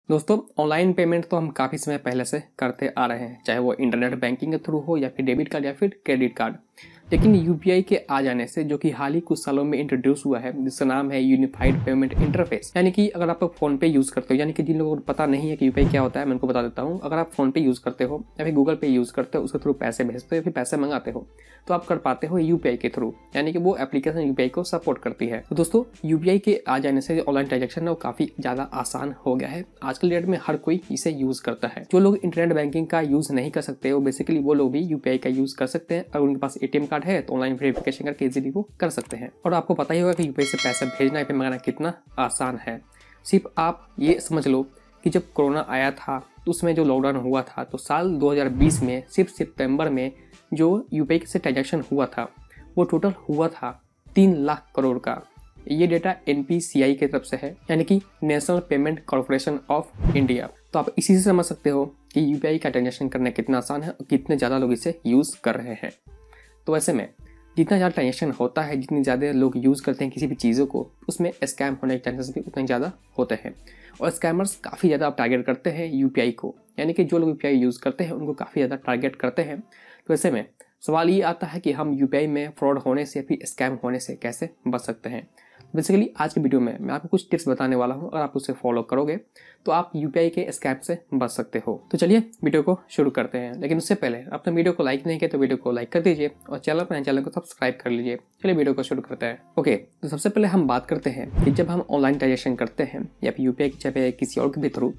दोस्तों, online payment तो हम काफ़ी समय पहले से करते आ रहे हैं, चाहे वो इंटरनेट बैंकिंग के थ्रू हो या फिर डेबिट कार्ड या फिर क्रेडिट कार्ड। लेकिन यूपीआई के आ जाने से, जो कि हाल ही कुछ सालों में इंट्रोड्यूस हुआ है, जिसका नाम है यूनिफाइड पेमेंट इंटरफेस, यानी कि अगर आप फोन पे यूज़ करते हो, यानी कि जिन लोगों को पता नहीं है कि यूपीआई क्या होता है, मैं उनको बता देता हूँ। अगर आप फोन पे यूज़ करते हो या फिर गूगल पे यूज़ करते हो, उसके थ्रू पैसे भेजते हो या फिर पैसे मंगाते हो, तो आप कर पाते हो यूपीआई के थ्रू, यानी कि वो एप्लीकेशन यूपीआई को सपोर्ट करती है। तो दोस्तों, यूपीआई के आ जाने से ऑनलाइन ट्रांजेक्शन है वो काफ़ी ज़्यादा आसान हो गया है। आजकल डेट में हर कोई इसे यूज़ करता है। जो लोग इंटरनेट बैंकिंग का यूज़ नहीं कर सकते, वो बेसिकली वो लोग भी यूपीआई का यूज़ कर सकते हैं। अगर उनके पास एटीएम कार्ड है तो ऑनलाइन वेरिफिकेशन करके इजीली वो कर सकते हैं। और आपको पता ही होगा कि यूपीआई से पैसा भेजना या फिर मंगाना कितना आसान है। सिर्फ आप ये समझ लो कि जब कोरोना आया था तो उसमें जो लॉकडाउन हुआ था, तो साल 2020 में सिर्फ सितंबर में जो यूपीआई से ट्रांजेक्शन हुआ था वो टोटल हुआ था 3 लाख करोड़ का। ये डेटा एनपीसीआई की तरफ से है, यानी कि national payment corporation of India. तो आप इसी से समझ सकते हो कि यूपीआई का ट्रांजेक्शन करना कितना आसान है और कितने ज़्यादा लोग इसे यूज़ कर रहे हैं। तो ऐसे में जितना ज़्यादा ट्रांजेक्शन होता है, जितनी ज़्यादा लोग यूज़ करते हैं किसी भी चीज़ों को, उसमें स्कैम होने के चांसेस भी उतने ज़्यादा होते हैं। और स्कैमर्स काफ़ी ज़्यादा टारगेट करते हैं यूपीआई को, यानी कि जो लोग यूपीआई यूज़ करते हैं उनको काफ़ी ज़्यादा टारगेट करते हैं। तो ऐसे में सवाल ये आता है कि हम यूपीआई में फ्रॉड होने से या फिर स्कैम होने से कैसे बच सकते हैं। बेसिकली आज की वीडियो में मैं आपको कुछ टिप्स बताने वाला हूं। अगर आप उसे फॉलो करोगे तो आप यूपीआई के स्कैम से बच सकते हो। तो चलिए वीडियो को शुरू करते हैं। लेकिन उससे पहले आपने वीडियो को लाइक नहीं किया तो वीडियो को लाइक कर दीजिए और चैनल को सब्सक्राइब कर लीजिए। चलिए वीडियो को शुरू करते हैं। ओके, तो सबसे पहले हम बात करते हैं कि जब हम ऑनलाइन ट्रांजेक्शन करते हैं या फिर यूपीआई की जगह किसी और के भी थ्रू,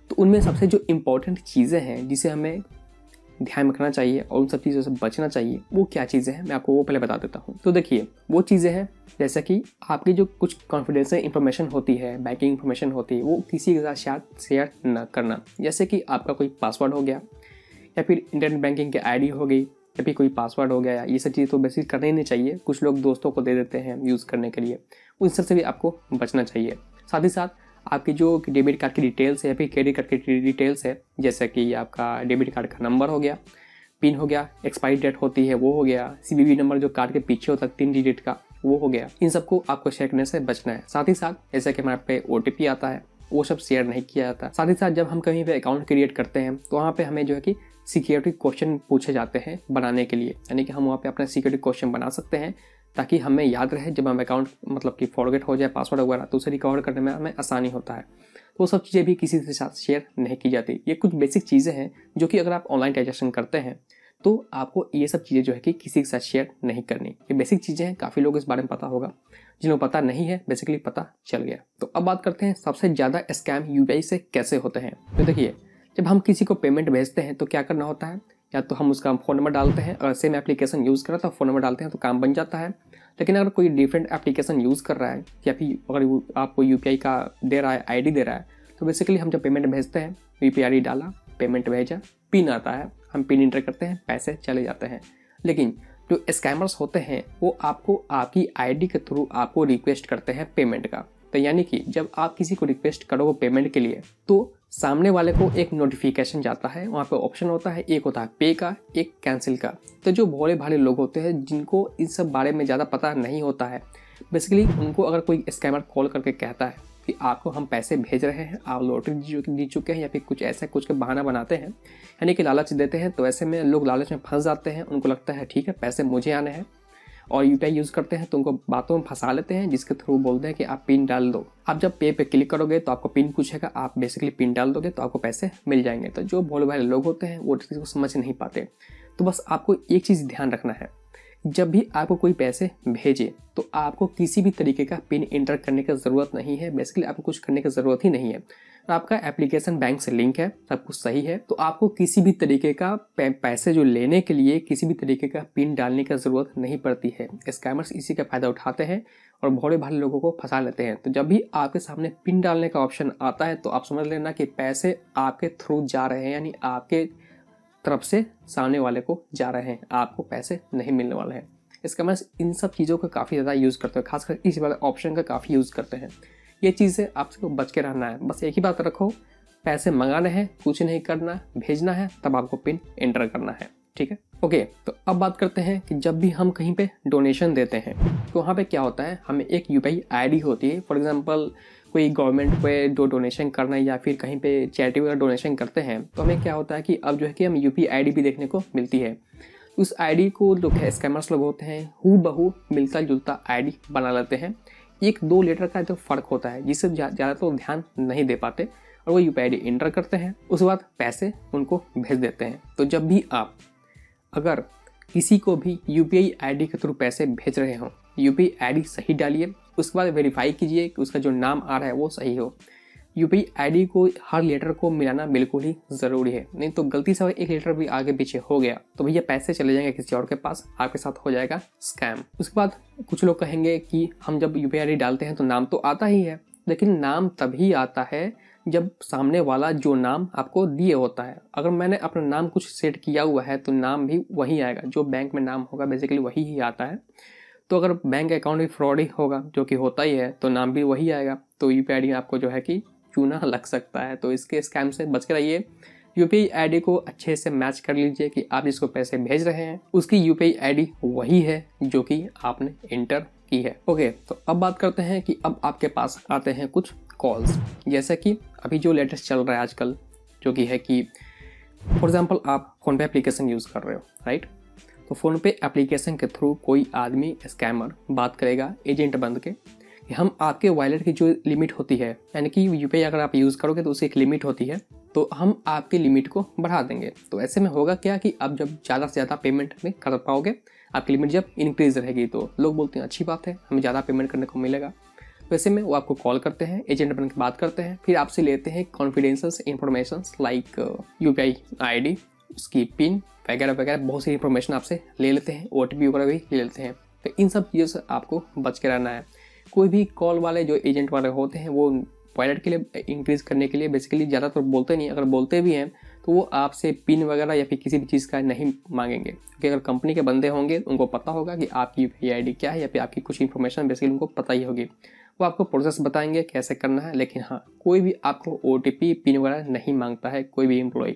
तो उनमें सबसे जो इंपॉर्टेंट चीज़ें हैं जिसे हमें ध्यान रखना चाहिए और उन सब चीज़ों से बचना चाहिए, वो क्या चीज़ें हैं मैं आपको वो पहले बता देता हूँ। तो देखिए, वो चीज़ें हैं जैसे कि आपकी जो कुछ कॉन्फिडेंशियल इंफॉर्मेशन होती है, बैंकिंग इंफॉर्मेशन होती है, वो किसी के साथ शेयर न करना। जैसे कि आपका कोई पासवर्ड हो गया या फिर इंटरनेट बैंकिंग की आईडी हो गई या फिर कोई पासवर्ड हो गया, ये सब चीज़ तो बेसिक करना ही नहीं चाहिए। कुछ लोग दोस्तों को दे देते हैं यूज़ करने के लिए, उन सब से भी आपको बचना चाहिए। साथ ही साथ आपकी जो डेबिट कार्ड की डिटेल्स है या फिर क्रेडिट कार्ड की डिटेल्स है, जैसे कि आपका डेबिट कार्ड का नंबर हो गया, पिन हो गया, एक्सपायरी डेट होती है वो हो गया, सीवीवी नंबर जो कार्ड के पीछे होता है 3 डिजिट का वो हो गया, इन सबको आपको शेयर करने से बचना है। साथ ही साथ जैसे कि हमारे पे ओटीपी आता है वो सब शेयर नहीं किया जाता। साथ ही साथ जब हम कहीं पे अकाउंट क्रिएट करते हैं तो वहाँ पे हमें जो है कि सिक्योरिटी क्वेश्चन पूछे जाते हैं बनाने के लिए, यानी कि हम वहाँ पे अपना सिक्योरिटी क्वेश्चन बना सकते हैं ताकि हमें याद रहे जब हम अकाउंट मतलब कि फॉरगेट हो जाए पासवर्ड वगैरह, तो उसे रिकवर करने में हमें आसानी होता है। तो वो सब चीज़ें भी किसी के साथ शेयर नहीं की जाती। ये कुछ बेसिक चीज़ें हैं जो कि अगर आप ऑनलाइन ट्रांजेक्शन करते हैं तो आपको ये सब चीज़ें जो है कि किसी के साथ शेयर नहीं करनी। ये बेसिक चीज़ें हैं, काफ़ी लोग इस बारे में पता होगा, जिन लोगों को पता नहीं है बेसिकली पता चल गया। तो अब बात करते हैं सबसे ज़्यादा स्कैम यूपीआई से कैसे होते हैं। तो देखिए, जब हम किसी को पेमेंट भेजते हैं तो क्या करना होता है, या तो हम उसका फ़ोन नंबर डालते हैं, अगर सेम एप्लीकेशन यूज़ कर रहा तो फ़ोन नंबर डालते हैं तो काम बन जाता है। लेकिन अगर कोई डिफरेंट एप्लीकेशन यूज़ कर रहा है या फिर अगर आपको यूपीआई का दे रहा है, आईडी दे रहा है, तो बेसिकली हम जब पेमेंट भेजते हैं यूपीआई आईडी डाला, पेमेंट भेजा, पिन आता है, हम पिन इंटर करते हैं, पैसे चले जाते हैं। लेकिन जो स्कैमर्स होते हैं वो आपको आपकी आईडी के थ्रू आपको रिक्वेस्ट करते हैं पेमेंट का। तो यानी कि जब आप किसी को रिक्वेस्ट करोगे पेमेंट के लिए तो सामने वाले को एक नोटिफिकेशन जाता है, वहाँ पे ऑप्शन होता है, एक होता है पे का, एक कैंसिल का। तो जो भोले भाले लोग होते हैं जिनको इस सब बारे में ज़्यादा पता नहीं होता है, बेसिकली उनको अगर कोई स्कैमर कॉल करके कहता है कि आपको हम पैसे भेज रहे हैं, आप लॉटरी दी चुके हैं या फिर कुछ ऐसा कुछ का बहाना बनाते हैं, यानी कि लालच देते हैं, तो ऐसे में लोग लालच में फंस जाते हैं। उनको लगता है ठीक है पैसे मुझे आने हैं, और यूपीआई यूज़ करते हैं तो उनको बातों में फंसा लेते हैं, जिसके थ्रू बोलते हैं कि आप पिन डाल दो। आप जब पे पे क्लिक करोगे तो आपको पिन पूछेगा, आप बेसिकली पिन डाल दोगे तो आपको पैसे मिल जाएंगे। तो जो भोले भाले लोग होते हैं वो चीज़ को समझ नहीं पाते। तो बस आपको एक चीज़ ध्यान रखना है, जब भी आपको कोई पैसे भेजे तो आपको किसी भी तरीके का पिन एंटर करने की ज़रूरत नहीं है। बेसिकली आपको कुछ करने की ज़रूरत ही नहीं है। आपका एप्लीकेशन बैंक से लिंक है, सब कुछ सही है, तो आपको किसी भी तरीके का पैसे जो लेने के लिए किसी भी तरीके का पिन डालने की ज़रूरत नहीं पड़ती है। स्कैमर्स इसी का फ़ायदा उठाते हैं और भोले भाले लोगों को फंसा लेते हैं। तो जब भी आपके सामने पिन डालने का ऑप्शन आता है तो आप समझ लेना कि पैसे आपके थ्रू जा रहे हैं, यानी आपके तरफ से सामने वाले को जा रहे हैं, आपको पैसे नहीं मिलने वाले हैं। स्कैमर्स इन सब चीज़ों का काफ़ी ज़्यादा यूज़ करते हैं, खासकर इस वाले ऑप्शन का काफ़ी यूज़ करते हैं। ये चीज़ आपको बच के रहना है। बस एक ही बात रखो, पैसे मंगाने हैं, कुछ नहीं करना, भेजना है, तब आपको पिन एंटर करना है। ठीक है, ओके। तो अब बात करते हैं कि जब भी हम कहीं पे डोनेशन देते हैं तो वहाँ पे क्या होता है, हमें एक यूपीआई आईडी होती है। फॉर एग्जांपल कोई गवर्नमेंट पे जो डोनेशन करना है या फिर कहीं पे चैरिटी वगैरह डोनेशन करते हैं तो हमें क्या होता है कि अब जो है कि हम यूपीआई आईडी भी देखने को मिलती है। उस आईडी को जो स्कैमर्स लोग होते हैं हू बहू मिलता जुलता आईडी बना लेते हैं। 1-2 लेटर का जो फ़र्क होता है जिससे ज़्यादा तो ध्यान नहीं दे पाते और वो यूपीआई आईडी इंटर करते हैं, उसके बाद पैसे उनको भेज देते हैं। तो जब भी आप अगर किसी को भी यूपीआई आईडी के थ्रू पैसे भेज रहे हो, यूपीआई आईडी सही डालिए, उसके बाद वेरीफाई कीजिए कि उसका जो नाम आ रहा है वो सही हो। यूपीआई आईडी को हर लेटर को मिलाना बिल्कुल ही ज़रूरी है, नहीं तो गलती से एक लेटर भी आगे पीछे हो गया तो भैया पैसे चले जाएंगे किसी और के पास, आपके साथ हो जाएगा स्कैम। उसके बाद कुछ लोग कहेंगे कि हम जब यूपीआई आईडी डालते हैं तो नाम तो आता ही है, लेकिन नाम तभी आता है जब सामने वाला जो नाम आपको दिए होता है। अगर मैंने अपना नाम कुछ सेट किया हुआ है तो नाम भी वही आएगा, जो बैंक में नाम होगा बेसिकली वही ही आता है। तो अगर बैंक अकाउंट भी फ्रॉड ही होगा, जो कि होता ही है, तो नाम भी वही आएगा, तो यूपीआई आईडी आपको जो है कि चूना लग सकता है। तो इसके स्कैम से बच के रहिए। यूपीआई आईडी को अच्छे से मैच कर लीजिए कि आप जिसको पैसे भेज रहे हैं उसकी यूपीआई आईडी वही है जो कि आपने इंटर की है। ओके, तो अब बात करते हैं कि अब आपके पास आते हैं कुछ कॉल्स। जैसे कि अभी जो लेटेस्ट चल रहा है आजकल, जो कि है कि फॉर एग्जांपल आप फ़ोनपे एप्लीकेशन यूज़ कर रहे हो, राइट। तो फ़ोनपे एप्लीकेशन के थ्रू कोई आदमी स्कैमर बात करेगा एजेंट बन के कि हम आपके वॉलेट की जो लिमिट होती है, यानी कि यूपीआई अगर आप यूज़ करोगे तो उसकी एक लिमिट होती है, तो हम आपकी लिमिट को बढ़ा देंगे। तो ऐसे में होगा क्या कि आप जब ज़्यादा से ज़्यादा पेमेंट में कर पाओगे, आपकी लिमिट जब इंक्रीज रहेगी, तो लोग बोलते हैं अच्छी बात है, हमें ज़्यादा पेमेंट करने को मिलेगा। तो ऐसे में वो आपको कॉल करते हैं, एजेंट बन के बात करते हैं, फिर आपसे लेते हैं confidential information like UPI ID, उसकी पिन वगैरह वगैरह, बहुत सी इंफॉर्मेशन आपसे ले लेते हैं, ओटीपी वगैरह भी ले लेते हैं। तो इन सब चीज़ों से आपको बच के रहना है। कोई भी कॉल वाले जो एजेंट वाले होते हैं वो वॉलेट के लिए इंक्रीज करने के लिए बेसिकली ज़्यादातर बोलते नहीं, अगर बोलते भी हैं तो वो आपसे पिन वगैरह या फिर किसी भी चीज़ का नहीं मांगेंगे, क्योंकि अगर कंपनी के बंदे होंगे उनको पता होगा कि आपकी यूपीआई आईडी क्या है या फिर आपकी कुछ इन्फॉर्मेशन बेसिकली उनको पता ही होगी। वो आपको प्रोसेस बताएंगे कैसे करना है, लेकिन हाँ, कोई भी आपको ओटीपी पिन वगैरह नहीं मांगता है, कोई भी एम्प्लॉय।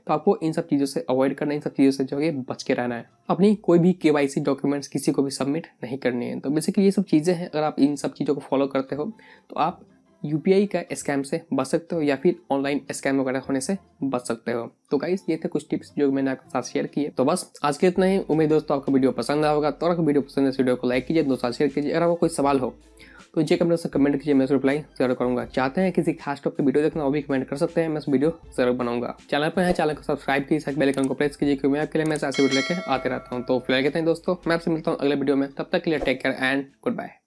तो आपको इन सब चीज़ों से अवॉइड करना है, इन सब चीज़ों से जो है बच के रहना है। अपनी कोई भी केवाईसी डॉक्यूमेंट्स किसी को भी सबमिट नहीं करनी है। तो बेसिकली ये सब चीज़ें हैं, अगर आप इन सब चीज़ों को फॉलो करते हो तो आप यूपीआई का स्कैम से बच सकते हो या फिर ऑनलाइन स्कैम वगैरह होने से बच सकते हो। तो गाइस, ये थे कुछ टिप्स जो मैंने आपके साथ शेयर किए। तो बस आज के इतना ही। उम्मीद दोस्तों आपको वीडियो पसंद आया होगा। तो अगर वीडियो पसंद है, इस वीडियो को लाइक कीजिए, दोस्तों शेयर कीजिए। अगर आपको कोई सवाल हो तो नीचे कमेंट से कमेंट कीजिए, मैं उसे रिप्लाई जरूर करूंगा। चाहते हैं किसी खास टॉपिक की वीडियो देखना, वो भी कमेंट कर सकते हैं, मैं उस वीडियो जरूर बनाऊंगा। चैनल पर है, चैनल को सब्सक्राइब कीजिए, बेल आइकन को प्रेस कीजिए, क्योंकि मैं आपके लिए मैं ऐसे वीडियो लेके आते रहता हूँ। तो फिलहाल कहते हैं दोस्तों, मैं आपसे मिलता हूँ अगले वीडियो में। तब तक के लिए take care and good bye.